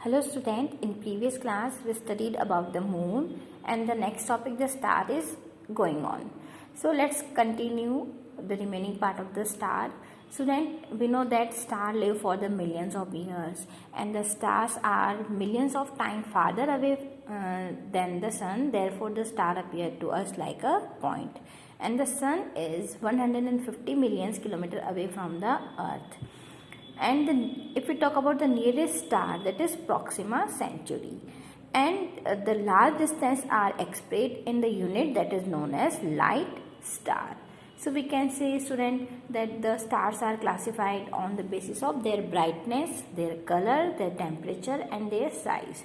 Hello student, in previous class we studied about the moon and the next topic the star is going on. So let's continue the remaining part of the star. Student, we know that stars live for the millions of years and the stars are millions of times farther away than the sun. Therefore the star appeared to us like a point. And the sun is 150 million kilometers away from the earth. And if we talk about the nearest star, that is Proxima Centauri, and the large distance are expressed in the unit that is known as light star. So we can say, student, that the stars are classified on the basis of their brightness, their color, their temperature and their size.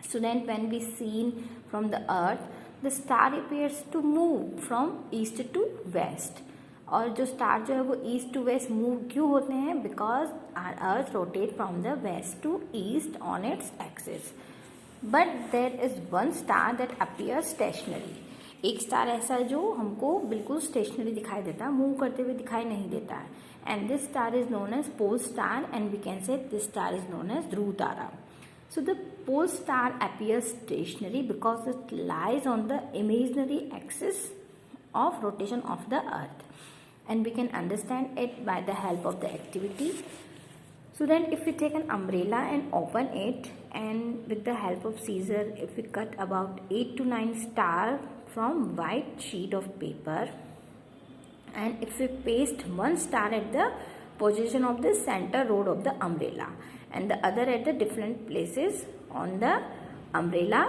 Student, when we seen from the earth, the star appears to move from east to west. और जो star जो है वो east to waste move क्यों होते हैं? Because our earth rotate from the west to east on its axis. But there is one star that appear stationary. एक star ऐसा जो हमको बिल्कुल स्टेशनरी दिखाई देता है, मूव करते हुए दिखाई नहीं देता है. And this star is known as pole star and we can say this star is known as Dhruv Tara. So the pole star appears stationary because it lies on the imaginary axis of rotation of the earth, and we can understand it by the help of the activity. So then if we take an umbrella and open it, and with the help of scissor if we cut about 8 to 9 stars from white sheet of paper, and if we paste one star at the position of the center rod of the umbrella and the other at the different places on the umbrella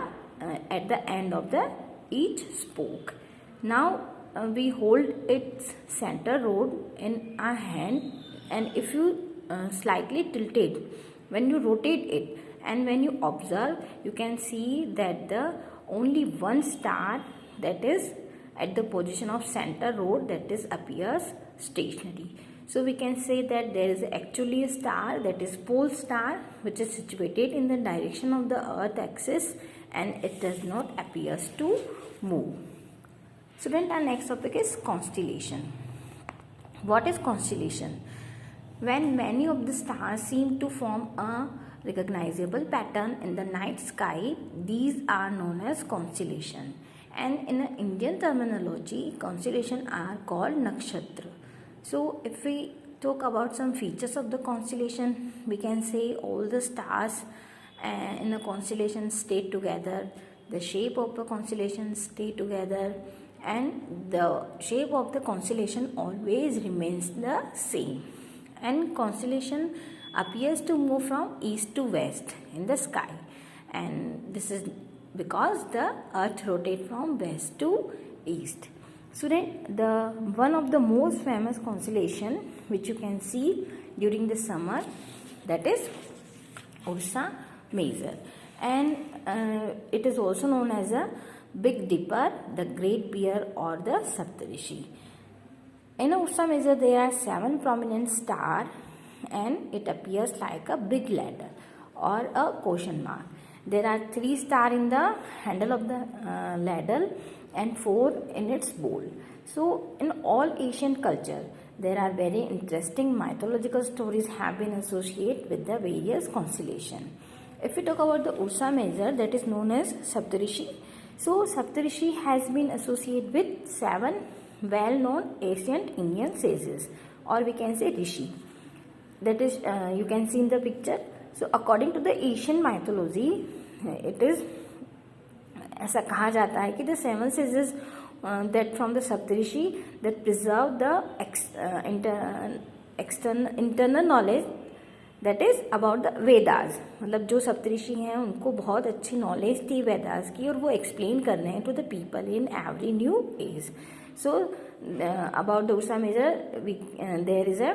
at the end of the each spoke. Now we hold its center rod in our hand, and if you slightly tilt it, when you rotate it and when you observe, you can see that the only one star that is at the position of center rod that is appears stationary. So we can say that there is actually a star, that is pole star, which is situated in the direction of the earth axis and it does not appears to move. Student, our next topic is constellation. What is constellation? When many of the stars seem to form a recognizable pattern in the night sky, these are known as constellation. And in Indian terminology, constellation are called nakshatra. So if we talk about some features of the constellation, we can say all the stars in a constellation stay together, the shape of the constellation stay together, and the shape of the constellation always remains the same. And constellation appears to move from east to west in the sky, and this is because the earth rotates from west to east. Student, the one of the most famous constellation which you can see during the summer, that is Ursa Major, and it is also known as a Big Dipper, the Great Bear or the Saptarishi. In Ursa Major there are 7 prominent stars and it appears like a big ladder or a question mark. There are 3 stars in the handle of the ladder and 4 in its bowl. So in all ancient culture there are very interesting mythological stories have been associated with the various constellations. If we talk about the Ursa Major, that is known as Saptarishi. So Saptarishi has been associated with 7 well-known ancient Indian sages, or we can say Rishi. That is you can see in the picture. So according to the Asian mythology, it is ऐसा कहा जाता है कि the 7 sages that from the Saptarishi that preserve the internal knowledge, that is about the Vedas. मतलब जो सप्तऋषि हैं उनको बहुत अच्छी नॉलेज थी वेदास की और वो एक्सप्लेन कर रहे हैं to the people in every new age. So about the Ursa Major there is a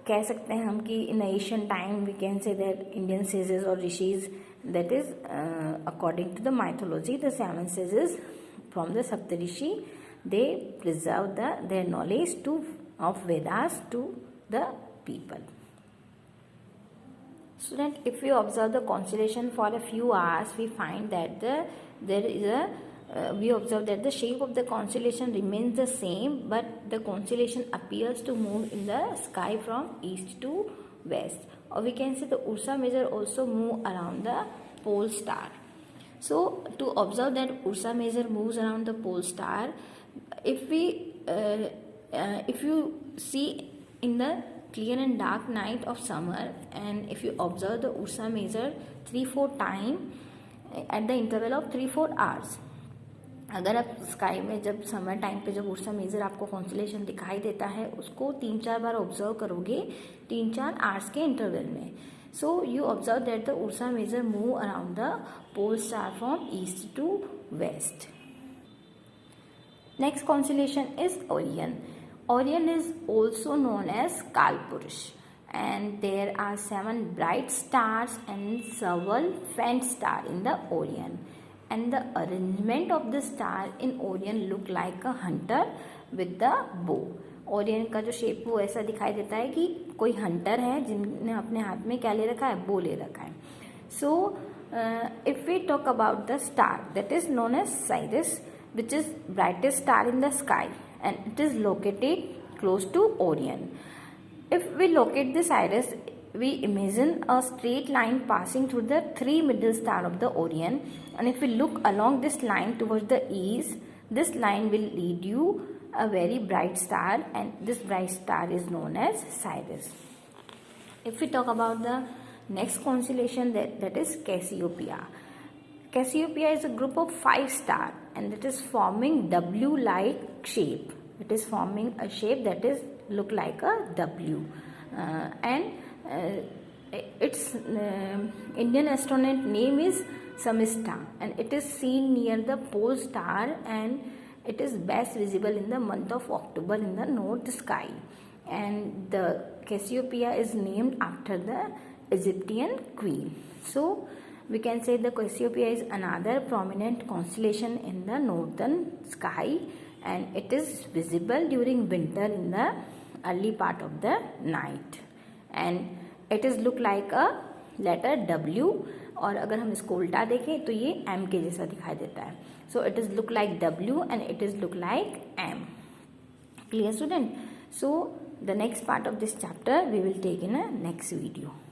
कह सकते हैं हम कि in Asian time we can say that Indian sages और rishis, that is according to the mythology, the 7 sages from the Saptarishi, they preserve their knowledge of Vedas to the people. Student, if we observe the constellation for a few hours, we find that we observe that the shape of the constellation remains the same, but the constellation appears to move in the sky from east to west, or we can say the Ursa Major also move around the pole star. So to observe that Ursa Major moves around the pole star, if you see in the clear and dark night of summer, and if you observe the Ursa Major 3-4 times at the interval of 3-4 hours, अगर आप sky में जब summer time पे जब Ursa major आपको constellation दिखाई देता है, उसको 3-4 बार ऑब्जर्व करोगे 3-4 आवर्स के इंटरवल में. So you observe that the Ursa Major move around the pole star from east to west. Next constellation is Orion. Orion is also known as Kalpurus, and there are 7 bright stars and several faint stars in the Orion, and the arrangement of the star in Orion look like a hunter with the bow. Orion का जो shape वो ऐसा दिखाई देता है कि कोई Hunter है जिनने अपने हाथ में क्या ले रखा है, बो ले रखा है. So if we talk about the star that is known as Sirius, which is brightest star in the sky, and it is located close to Orion. If we locate the Sirius, we imagine a straight line passing through the 3 middle star of the Orion, and if we look along this line towards the east, this line will lead you a very bright star, and this bright star is known as Sirius. If we talk about the next constellation, that is Cassiopeia. Cassiopeia is a group of 5 stars, and it is forming W-like shape. It is forming a shape that is look like a W, and its Indian astronaut name is Samista, and it is seen near the pole star, and it is best visible in the month of October in the north sky. And the Cassiopeia is named after the Egyptian queen. So we can say the Cassiopeia is another prominent constellation in the northern sky, and it is visible during winter in the early part of the night, and it is look like a letter W, और अगर हम इसको उल्टा देखें तो ये M के जैसा दिखाई देता है. So it is look like W and it is look like M. Clear student? So the next part of this chapter we will take in a next video.